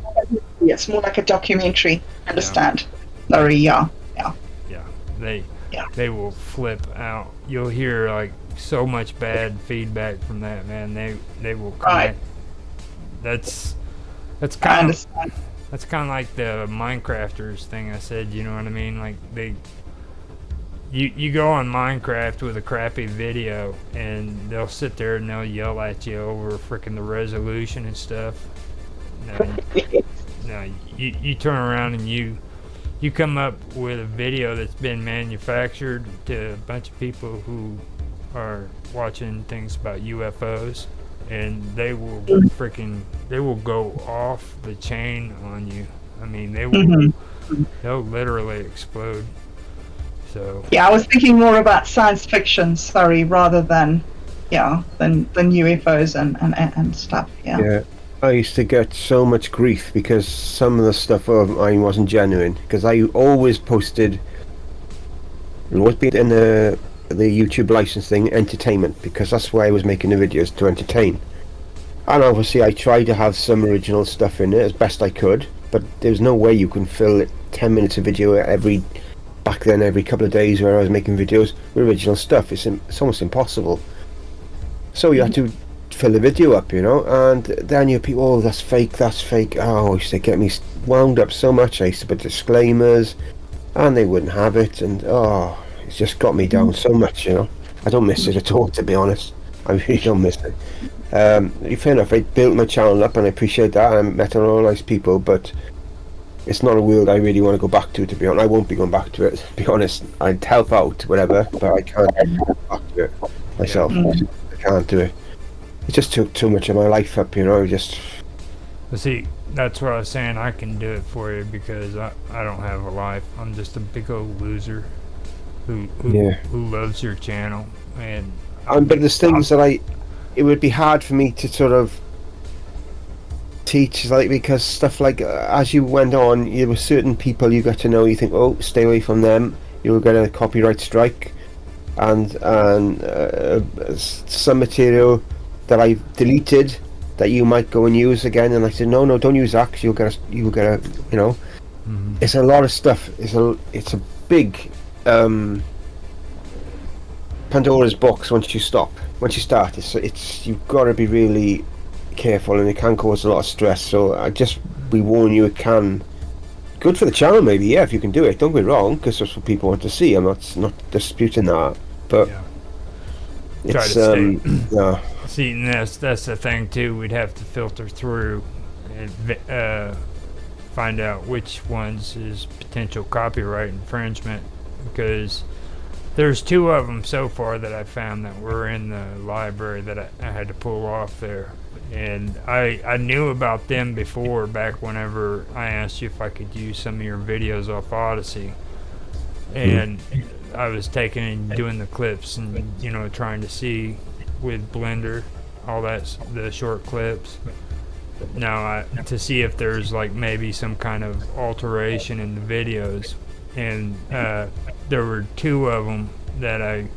It's more like a documentary. Understand? Sorry, yeah. they will flip out. You'll hear like so much bad feedback from that, man. They will Right. comment. That's I kind of understand. that's kind of like the Minecrafters thing I said. You know what I mean? Like you go on Minecraft with a crappy video, and they'll sit there and they'll yell at you over freaking the resolution and stuff. No, you turn around and you come up with a video that's been manufactured to a bunch of people who are watching things about UFOs, and they will go off the chain on you. I mean, they'll literally explode. So Yeah, I was thinking more about science fiction, sorry, rather than UFOs and stuff. Yeah. Yeah, I used to get so much grief because some of the stuff of mine wasn't genuine, because I always posted, and always been in the YouTube license thing, entertainment, because that's why I was making the videos, to entertain. And obviously I tried to have some original stuff in it as best I could, but there's no way you can fill 10 minutes of video back then every couple of days where I was making videos with original stuff. It's almost impossible. So you had to fill the video up, you know, and then you people, oh, that's fake. Oh, used to get me wound up so much. I used to put disclaimers, and they wouldn't have it, and oh, it's just got me down so much, you know. I don't miss it at all, to be honest. I really don't miss it. Fair enough, I built my channel up, and I appreciate that. I met a lot of nice people, but it's not a world I really want to go back to be honest. I won't be going back to it, to be honest. I'd help out, whatever, but I can't go back to it myself. I can't do it. It just took too much of my life up, you know, just... But see, that's what I was saying. I can do it for you because I don't have a life. I'm just a big old loser who loves your channel. And but there's things that it would be hard for me to sort of teach, like, because stuff like as you went on, there were certain people you got to know, you think, oh, stay away from them, you'll get a copyright strike, and some material that I deleted that you might go and use again, and I said no, don't use that, because you'll get a you know. It's a lot of stuff. It's a big Pandora's box once you stop. Once you start, it's you've got to be really careful, and it can cause a lot of stress. So we warn you, it can. Good for the channel, maybe, yeah, if you can do it. Don't get me wrong, because that's what people want to see. I'm not disputing that, but Try it's to stay. yeah, See, and that's the thing too. We'd have to filter through and find out which ones is potential copyright infringement, because there's 2 of them so far that I found that were in the library that I had to pull off there. And I knew about them before, back whenever I asked you if I could use some of your videos off Odyssey. And I was taking and doing the clips and, trying to see with Blender, all that, the short clips. Now, to see if there's like maybe some kind of alteration in the videos. And there were 2 of them that I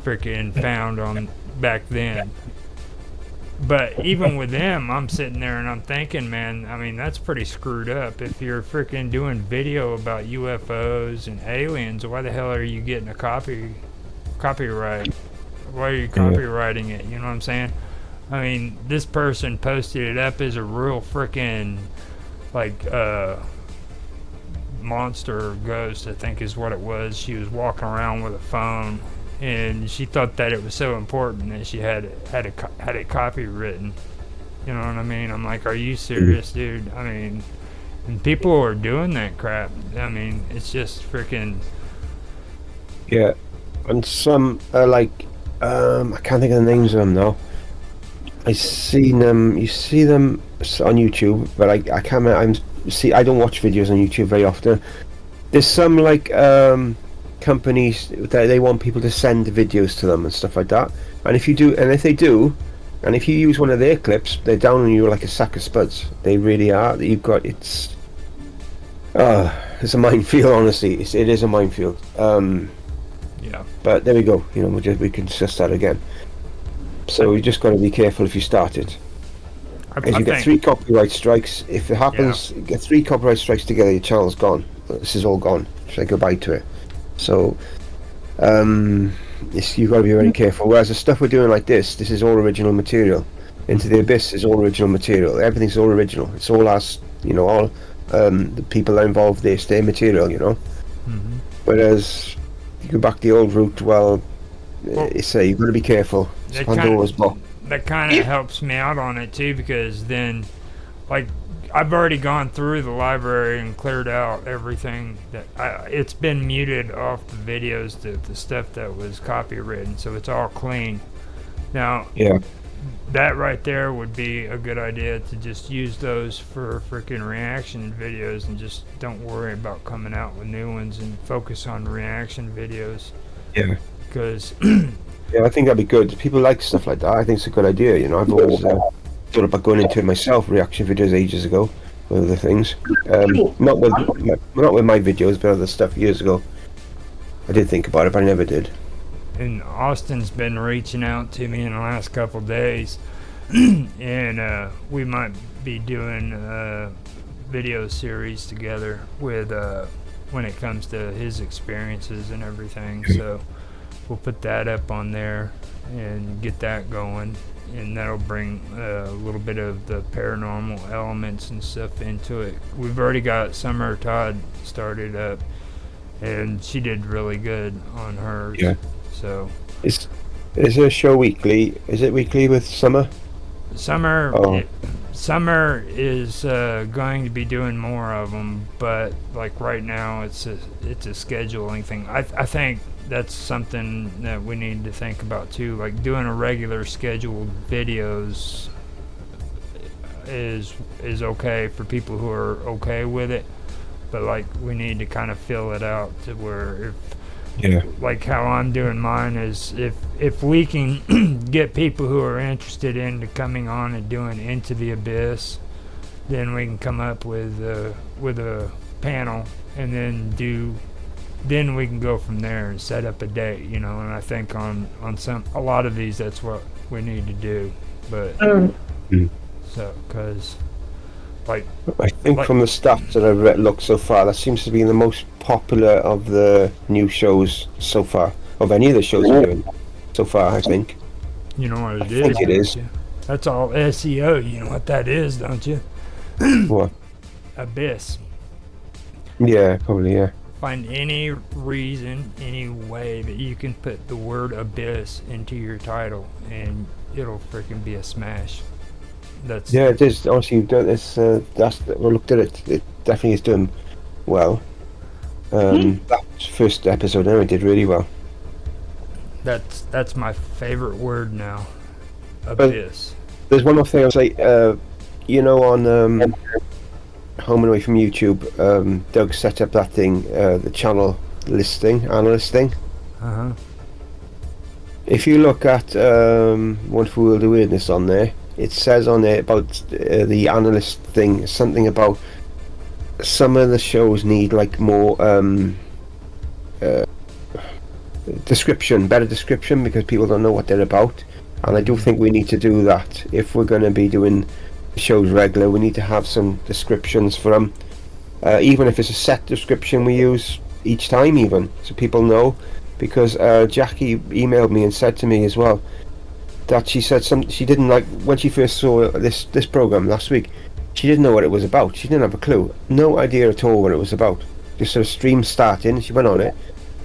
freaking found on back then. But even with them, I'm sitting there and I'm thinking, man, I mean, that's pretty screwed up. If you're freaking doing video about UFOs and aliens, why the hell are you getting a copyright? Why are you copywriting it? You know what I'm saying? I mean, this person posted it up as a real freaking, like, monster or ghost, I think is what it was. She was walking around with a phone, and she thought that it was so important that she had it copywritten. You know what I mean? I'm like, are you serious, dude? I mean, and people are doing that crap. I mean, it's just freaking. yeah. And some are like, I can't think of the names of them now. I seen them. You see them on YouTube, but I can't. I don't watch videos on YouTube very often. There's some like companies that they want people to send videos to them and stuff like that. And if they do, and if you use one of their clips, they're down on you like a sack of spuds. They really are. It's a minefield. Honestly, it is a minefield. Yeah. But there we go. We can discuss that again. So you just got to be careful if you start it. Because you get 3 copyright strikes. If it happens, you get 3 copyright strikes together, your channel's gone. This is all gone. Say goodbye to it. So, you've got to be very careful. Whereas the stuff we're doing like this is all original material. Into the Abyss is all original material. Everything's all original. It's all us, all the people that are involved, it's their material, Mm-hmm. Whereas you go back the old route, you've got to be careful. It's Pandora's box. That kind of helps me out on it too, because then, like, I've already gone through the library and cleared out everything that it's been muted off the videos, the stuff that was copywritten, so it's all clean. Now, that right there would be a good idea, to just use those for freaking reaction videos and just don't worry about coming out with new ones and focus on reaction videos. Yeah. Because yeah, I think that'd be good. People like stuff like that. I think it's a good idea. I've always thought about going into it myself. Reaction videos ages ago, with other things. Not with my videos, but other stuff years ago. I did think about it, but I never did. And Austin's been reaching out to me in the last couple days, and we might be doing a video series together with when it comes to his experiences and everything. So we'll put that up on there and get that going, and that'll bring a little bit of the paranormal elements and stuff into it. We've already got Summer Todd started up, and she did really good on hers. Yeah. So is her show weekly? Is it weekly with Summer? Summer is going to be doing more of them, but like right now it's a scheduling thing. I think that's something that we need to think about too. Like doing a regular scheduled videos is okay for people who are okay with it, but like we need to kind of fill it out to where like how I'm doing mine is if we can get people who are interested into coming on and doing Into the Abyss, then we can come up with a panel, and then we can go from there and set up a date, and I think on a lot of these, that's what we need to do. But so, because Like, I think Like- from the stats that I've looked so far, that seems to be the most popular of the new shows so far, of any of the shows we're doing so far, I think. you know what it I is? think it don't is. you? That's all SEO. You know what that is, don't you? What? Abyss. Yeah, probably, yeah. Find any reason, any way that you can put the word abyss into your title, and it'll freaking be a smash. That's Yeah, it is. Honestly, you've done this. We looked at it. It definitely is doing well. That first episode, anyway, did really well. that's my favorite word now. Abyss. There's one more thing I'll say. You know, on Home and Away from YouTube, Doug set up that thing, the channel listing, analyst thing. Uh-huh. If you look at Wonderful World of Weirdness on there, it says on there about the analyst thing, something about some of the shows need like more description, better description, because people don't know what they're about. And I do think we need to do that. If we're going to be doing shows regular, we need to have some descriptions for them, even if it's a set description we use each time, even so people know. Because Jackie emailed me and said to me as well that she said she didn't like when she first saw this program last week. She didn't know what it was about. She didn't have a clue, no idea at all what it was about. Just sort of stream starting, she went on it,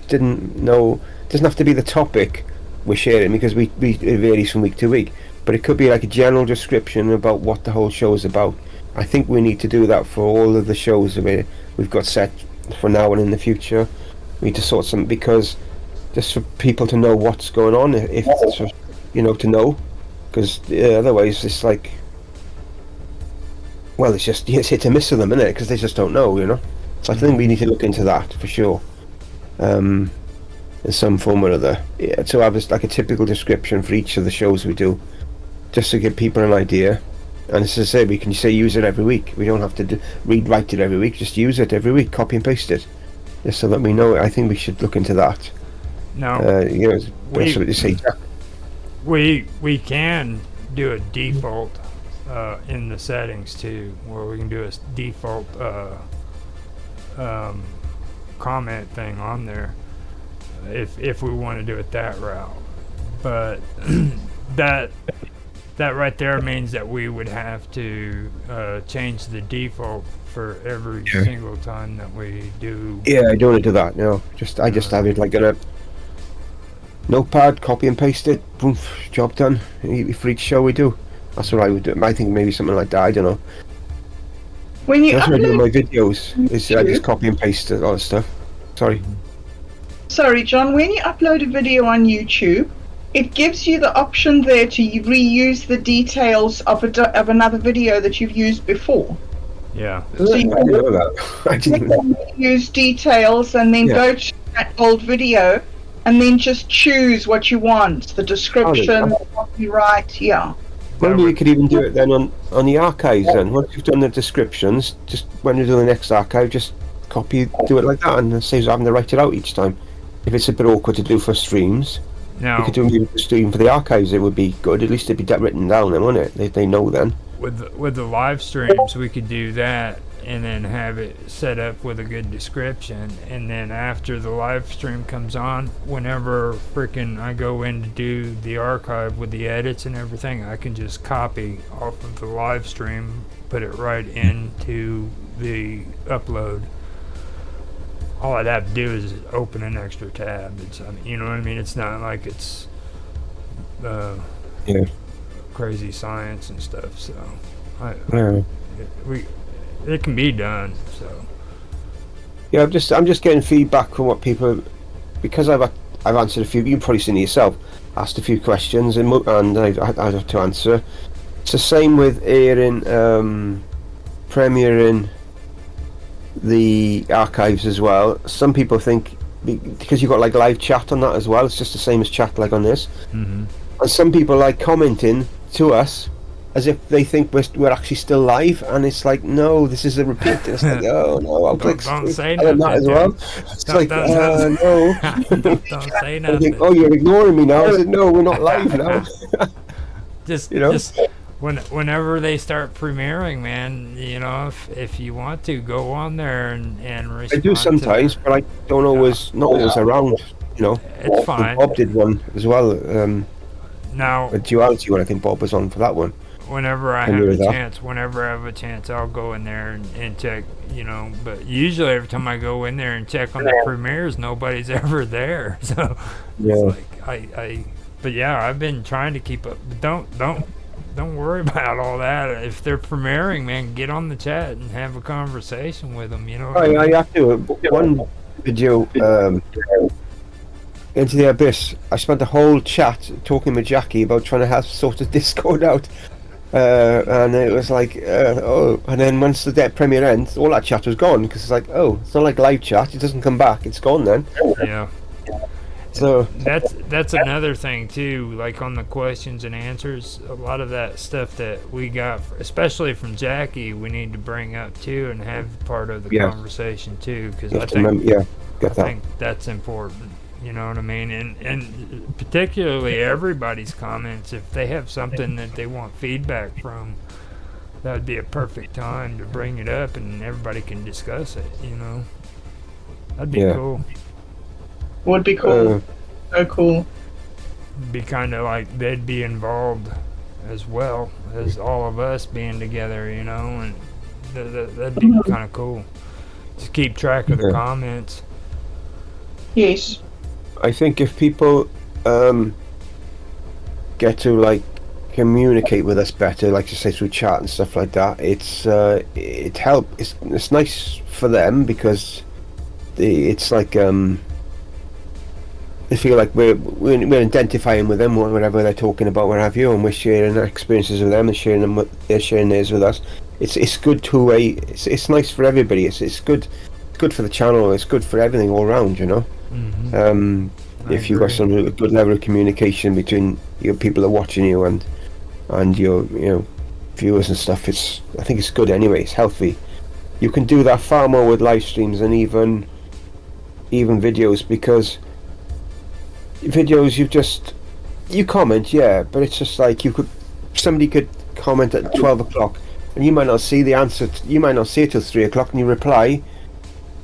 didn't know. It doesn't have to be the topic we're sharing, because it varies from week to week, but it could be like a general description about what the whole show is about. I think we need to do that for all of the shows that we've got set for now and in the future. We need to sort some, because just for people to know what's going on, if you know, to know, because otherwise it's like, well, it's hit and miss of them, isn't it? Because they just don't know, you know. So I think we need to look into that for sure, in some form or other. Yeah, to have like a typical description for each of the shows we do, just to give people an idea. And as I say, we can use it every week. We don't have to rewrite it every week. Just use it every week, copy and paste it, just so that we know. I think we should look into that. No, You know, that's what you say, Jack. we can do a default in the settings too, where we can do a default comment thing on there if we want to do it that route. But that right there means that we would have to change the default for every single time that we do. Yeah, I don't want to do that. No, I just have it like in a notepad, copy and paste it, boom, job done. For each show we do, that's what I would do. I think maybe something like that. I don't know. When you That's what I do in upload, my videos. Is I just copy and paste all the stuff. Sorry. sorry, John, when you upload a video on YouTube, it gives you the option there to reuse the details of another video that you've used before. Yeah. So you I didn't know that. I didn't know. use details and then go to that old video and then just choose what you want, the description, the copyright, yeah. Maybe you could even do it then on the archives then. Once you've done the descriptions, just when you do the next archive, just do it like that, and it saves having to write it out each time. If it's a bit awkward to do for streams, you Now, could do maybe the stream for the archives. It would be good. At least it'd be written down then, wouldn't it? They know then. with the live streams, we could do that and then have it set up with a good description, and then after the live stream comes on, whenever freaking I go in to do the archive with the edits and everything, I can just copy off of the live stream, put it right into the upload. All I'd have to do is open an extra tab. You know what I mean? It's not like it's Yeah. crazy science and stuff. So Yeah. it can be done. So Yeah, I'm just getting feedback from what people, because I've answered a few. You've probably seen it yourself. Asked a few questions and I've had to answer. It's the same with premiering the archives as well. Some people think because you've got like live chat on that as well, it's just the same as chat like on this. mm-hmm. And some people like commenting to us as if they think we're actually still live, and it's like, no, this is a repeat. It's like, oh no, I'll click Don't say on that nothing, as well. It's like, no. Don't say I think, nothing. oh, you're ignoring me now. I said, no, we're not live now. Just you know? just whenever they start premiering, man, you know, if you want to go on there and I respond do to sometimes, their- but I don't always, not always around, you know. it's fine. Bob did one as well, Now, a Duality one. I think Bob was on for that one. whenever I I knew have a that. chance, I'll go in there and check, you know. But usually, every time I go in there and check on the premieres, nobody's ever there. So Yeah. it's like but yeah, I've been trying to keep up. But don't worry about all that. If they're premiering, man, get on the chat and have a conversation with them. You know. I have to. One video, Into the Abyss, I spent a whole chat talking with Jackie about trying to have sort of Discord out. And it was like, and then once the premiere ends, all that chat was gone because it's like, oh, it's not like live chat; it doesn't come back; it's gone then. Yeah. So That's another thing too. Like on the questions and answers, a lot of that stuff that we got, especially from Jackie, we need to bring up too and have part of the Yeah. conversation too, because you I have to think remember, yeah, I get that. think that's important. You know what I mean? And particularly everybody's comments, if they have something that they want feedback from, that would be a perfect time to bring it up and everybody can discuss it, you know? That'd be Yeah. cool. Would be cool. Uh, So cool. Be kind of like they'd be involved as well as all of us being together, you know? And that'd be kind of cool. Just keep track of the Yeah. comments. Yes. I think if people get to like communicate with us better, like you say through chat and stuff like that, it's it's nice for them because it's like they feel like we're identifying with them, whatever they're talking about, what have you, and we're sharing our experiences with them and sharing them they're sharing theirs with us. It's good two-way. It's nice for everybody. It's good for the channel. It's good for everything all round, you know. Mm-hmm. If you've got some good level of communication between your people that are watching you and your viewers and stuff, I think it's good anyway. It's healthy. You can do that far more with live streams than even videos, because videos you comment, yeah, but it's just like somebody could comment at 12 o'clock and you might not see the answer. You might not see it till 3 o'clock and you reply,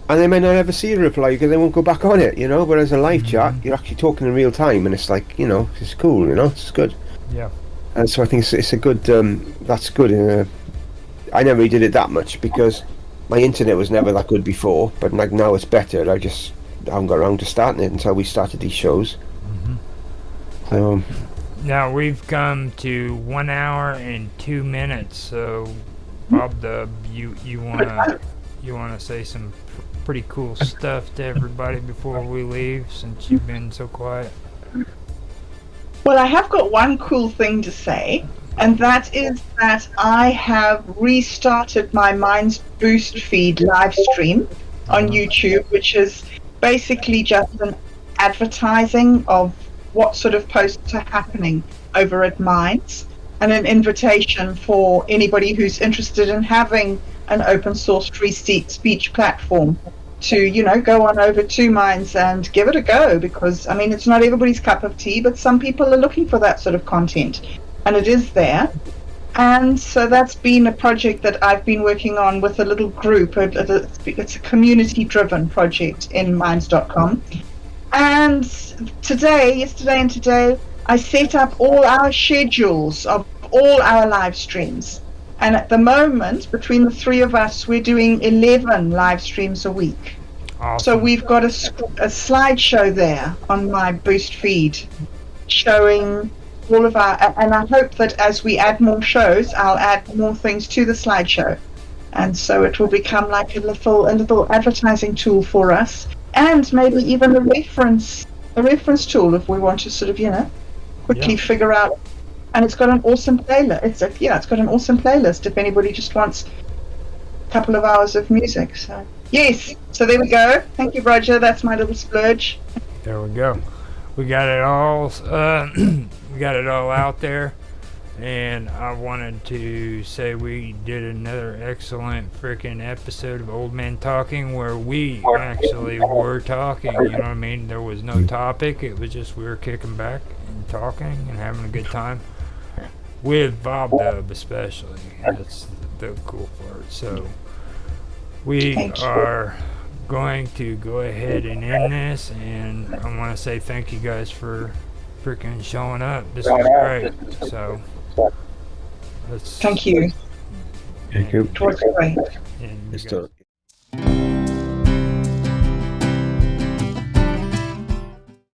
and they may not ever see a reply because they won't go back on it, you know. Whereas a live chat, you're actually talking in real time, and it's like, you know, it's cool, you know, it's good. Yeah. And so I think it's a good. That's good. I never really did it that much because my internet was never that good before, but like now it's better. I haven't got around to starting it until we started these shows. So Now we've come to 1 hour and 2 minutes. So, bobdub, you wanna say some pretty cool stuff to everybody before we leave, since you've been so quiet? Well, I have got one cool thing to say, and that is that I have restarted my Minds Boost feed live stream on YouTube, which is basically just an advertising of what sort of posts are happening over at Minds, and an invitation for anybody who's interested in having an open source free speech platform to, you know, go on over to Minds and give it a go, because I mean, it's not everybody's cup of tea, but some people are looking for that sort of content, and it is there. And so that's been a project that I've been working on with a little group. It's a community driven project in minds.com. And yesterday and today, I set up all our schedules of all our live streams. And at the moment, between the three of us, we're doing 11 live streams a week. Awesome. So we've got a slideshow there on my Boost feed showing all of our, and I hope that as we add more shows, I'll add more things to the slideshow. And so it will become like a little advertising tool for us, and maybe even a reference tool if we want to sort of, you know, quickly figure out. And it's got an awesome playlist. It's got an awesome playlist if anybody just wants a couple of hours of music. So yes, so there we go. Thank you, Roger. That's my little splurge. There we go. We got it all. We got it all out there, and I wanted to say we did another excellent freaking episode of Old Men Talking, where we actually were talking. You know what I mean? There was no topic. It was just we were kicking back and talking and having a good time. with bobdub especially. That's the cool part. So we Thank you. are going to go ahead and end this, and I want to say thank you guys for freaking showing up. This was great. So let's Thank you. Thank you. It was great. and you It's guys- done.